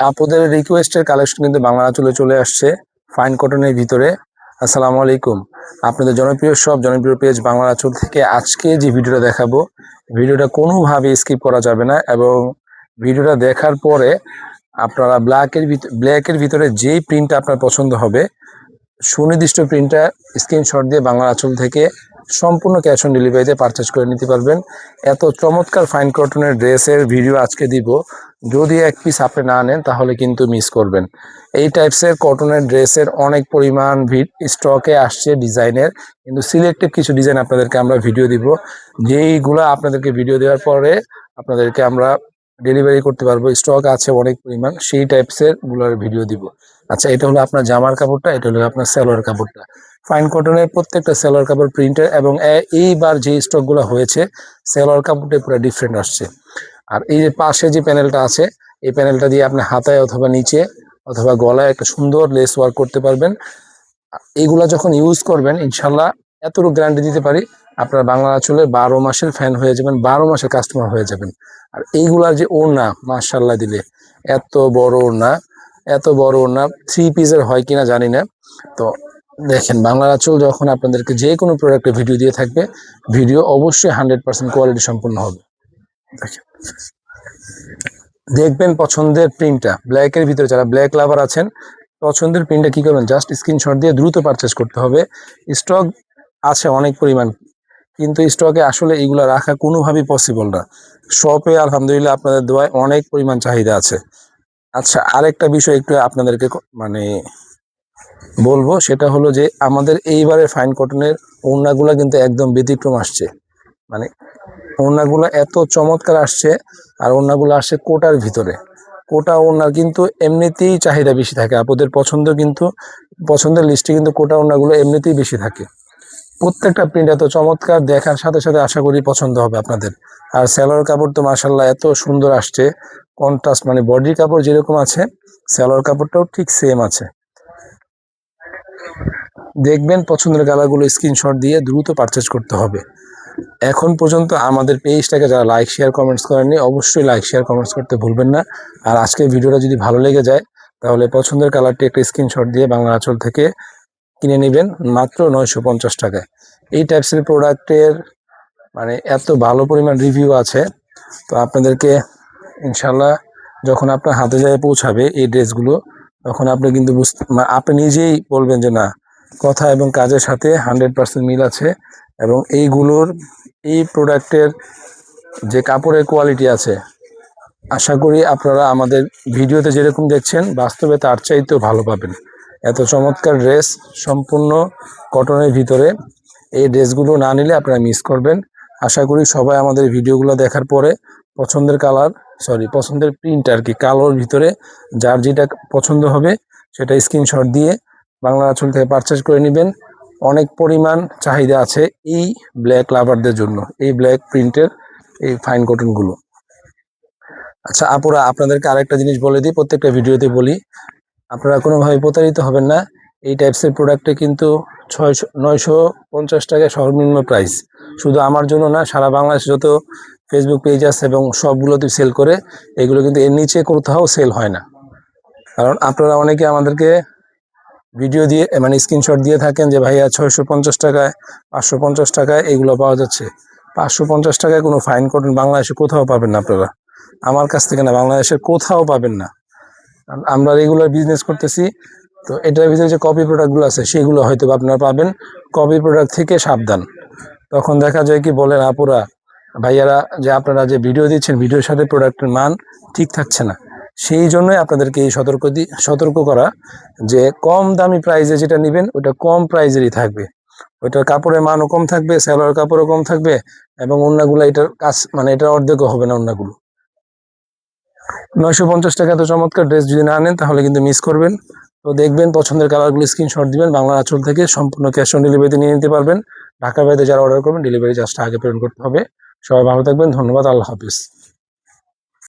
আপুদের রিকোয়েস্টের কালেকশন কিন্তু বাংলা আঁচলে চলে আসছে ফাইন কটনের ভিতরে। আসসালামু আলাইকুম। আপনাদের জনপ্রিয় পেজ বাংলা আঁচল থেকে আজকে যে ভিডিওটা দেখাবো, ভিডিওটা কোনোভাবে স্কিপ করা যাবে না এবং ভিডিওটা দেখার পরে আপনারা ব্ল্যাকের ভিতরে যেই প্রিন্টটা আপনার পছন্দ হবে সুনির্দিষ্ট প্রিন্টটা স্ক্রিনশট দিয়ে বাংলা আঁচল থেকে সম্পূর্ণ ক্যাশ অন ডেলিভারিতে পারচেজ করে নিতে পারবেন। এত চমৎকার ফাইন কটনের ড্রেসের ভিডিও আজকে দিব, যদি এক পিস আপনি না নেন তাহলে কিন্তু মিস করবেন। এই টাইপসের কটনের ড্রেসের অনেক পরিমাণ স্টকে আসছে ডিজাইনের, কিন্তু সিলেক্টিভ কিছু ডিজাইন আপনাদেরকে আমরা ভিডিও দিব, যেইগুলো আপনাদেরকে ভিডিও দেওয়ার পরে আপনাদেরকে আমরা ডেলিভারি করতে পারবো। স্টক আছে অনেক পরিমাণ, সেই টাইপসের গুলোর ভিডিও দিব। আচ্ছা, এটা হলো আপনার জামার কাপড়টা, এটা হলো আপনার সালোয়ার কাপড়টা। ফাইন কটনের প্রত্যেকটা সালোয়ার কাপড় প্রিন্টের এবং এইবার যে স্টকগুলো হয়েছে সালোয়ার কাপড়টা পুরো ডিফারেন্ট আসছে। আর এই যে পাশে যে প্যানেলটা আছে, এই প্যানেলটা দিয়ে আপনি হাতায় অথবা নিচে অথবা গলায় একটা সুন্দর লেস ওয়ার্ক করতে পারবেন। এইগুলা যখন ইউজ করবেন ইনশাল্লাহ এতটুকু গ্যারান্টি দিতে পারি, আপনার বাংলা আঁচলে 12 মাসের ফ্যান হয়ে যাবেন, 12 মাসের কাস্টমার হয়ে যাবেন। আর এইগুলার যে ওড়না, মাশাল্লাহ দিলে এত বড় ওড়না, এত বড় ওড়না 3 পিসের হয় কিনা জানি না। তো দেখেন, বাংলা আঁচল যখন আপনাদেরকে যে কোনো প্রোডাক্টের ভিডিও দিয়ে থাকবে, ভিডিও অবশ্যই 100% কোয়ালিটি সম্পূর্ণ হবে। দেখবেন পছন্দের প্রিন্টটা, ব্ল্যাকের ভিতরে যারা ব্ল্যাক লাভার আছেন, পছন্দের প্রিন্টটা কি করবেন, জাস্ট স্ক্রিনশট দিয়ে দ্রুত পারচেজ করতে হবে। স্টক আছে অনেক পরিমাণ, কিন্তু স্টকে আসলে এইগুলো রাখা কোনোভাবেই পসিবল না। শপে আলহামদুলিল্লাহ আপনাদের দোয়ায় অনেক পরিমাণ চাহিদা আছে। আচ্ছা, আরেকটা বিষয় একটু আপনাদেরকে বলবো, সেটা হলো যে আমাদের এইবারে ফাইন কটনের ওড়নাগুলা কিন্তু একদম ব্যতিক্রম আসছে। মানে ওড়নাগুলো এত চমৎকার আসছে, আর ওড়নাগুলো আসছে কোটার ভিতরে। কোটা ওড়নার কিন্তু এমনিতেই চাহিদা বেশি থাকে, আপনাদের পছন্দের লিস্টে কিন্তু কোটা ওড়নাগুলো এমনিতেই বেশি থাকে। প্রত্যেকটা প্রিন্ট এত চমৎকার, দেখার সাথে সাথে আশা করি পছন্দ হবে আপনাদের। আর সালোয়ার কাপড় তো মাশাল্লাহ এত সুন্দর আসছে, কন্ট্রাস্ট, মানে বডির কাপড় যেরকম আছে সালোয়ার কাপড়টাও ঠিক সেম আছে। দেখবেন পছন্দের কালারগুলো স্ক্রিনশট দিয়ে দ্রুত পারচেজ করতে হবে। এখন পর্যন্ত আমাদের পেজটাকে যারা লাইক শেয়ার কমেন্টস করেননি, অবশ্যই লাইক শেয়ার কমেন্টস করতে ভুলবেন না। আর আজকের ভিডিওটা যদি ভালো লেগে যায় তাহলে পছন্দের কালারটি একটা স্ক্রিনশট দিয়ে বাংলা আঁচল থেকে কিনে নেবেন মাত্র 950 টাকায়। এই টাইপসের প্রোডাক্টের মানে এত ভালো পরিমাণ রিভিউ আছে, তো আপনাদেরকে ইনশাল্লাহ যখন আপনার হাতে যায় পৌঁছাবে এই ড্রেসগুলো, তখন আপনি কিন্তু আপনি নিজেই বলবেন যে না, কথা এবং কাজের সাথে 100% মিল আছে। এবং এই প্রোডাক্টের যে কাপড়ের কোয়ালিটি আছে, আশা করি আপনারা আমাদের ভিডিওতে যেরকম দেখছেন বাস্তবে তার চাইতেও ভালো পাবেন। এত চমৎকার ড্রেস সম্পূর্ণ কটনের ভিতরে, এই ড্রেসগুলো না নিলে আপনারা মিস করবেন। আশা করি সবাই আমাদের ভিডিওগুলো দেখার পরে পছন্দের প্রিন্ট আর কি, কালোর ভিতরে যার যেটা পছন্দ হবে সেটা স্ক্রিনশট দিয়ে বাংলা আঁচল থেকে পারচেজ করে নেবেন। অনেক পরিমাণ চাহিদা আছে এই ব্ল্যাক লাভারদের জন্য, এই ব্ল্যাক প্রিন্টের এই ফাইন কটনগুলো। আচ্ছা আপুরা, আপনাদেরকে আরেকটা জিনিস বলে দিই, প্রত্যেকটা ভিডিওতে বলি, আপনারা কোনোভাবে প্রতারিত হবেন না। এই টাইপসের প্রোডাক্টে কিন্তু 950 টাকা সর্বনিম্ন প্রাইস। শুধু আমার জন্য না, সারা বাংলাদেশে যত ফেসবুক পেজ আছে এবং সবগুলোতে সেল করে, এগুলো কিন্তু এর নিচে কোথাও সেল হয় না। কারণ আপনারা অনেকে আমাদেরকে ভিডিও দিয়ে মানে স্ক্রিনশট দিয়ে থাকেন যে ভাইয়া 650 টাকায় 550 টাকায় এগুলো পাওয়া যাচ্ছে। 550 টাকায় কোনো ফাইন কটন বাংলাদেশে কোথাও পাবেন না আপনারা, আমার কাছ থেকে না, বাংলাদেশের কোথাও পাবেন না। আমরা রেগুলার বিজনেস করতেছি, তো এটার ভিতরে যে কপি প্রোডাক্টগুলো আছে সেগুলো হয়তো আপনারা পাবেন। কপি প্রোডাক্ট থেকে সাবধান। তখন দেখা যায় কি বলেন আপুরা ভাইয়ারা, যে আপনারা যে ভিডিও দিচ্ছেন ভিডিওর সাথে প্রোডাক্টের মান ঠিক থাকছে না। সেই জন্যই আপনাদেরকে এই সতর্ক করা যে কম দামি প্রাইসে যেটা নেবেন ওটা কম প্রাইজেরই থাকবে, ওইটার কাপড়ের মানও কম থাকবে, সালোয়ার কাপড়ও কম থাকবে, এবং ওড়নাগুলো এটার কাজ মানে এটার অর্ধেকও হবে না ওড়নাগুলো। 950 টাকা তো চমৎকার ড্রেস যদি না নেন তাহলে কিন্তু মিস করবেন। তো দেখবেন পছন্দের কালারগুলো স্ক্রিনশট দিবেন, বাংলা আঁচল থেকে সম্পূর্ণ ক্যাশ অন ডেলিভারিতে নিয়ে নিতে পারবেন। ঢাকার বাইরে যারা অর্ডার করবেন ডেলিভারি চার্জটা আগে পেমেন্ট করতে হবে। সবাই ভালো থাকবেন, ধন্যবাদ, আল্লাহ হাফিজ।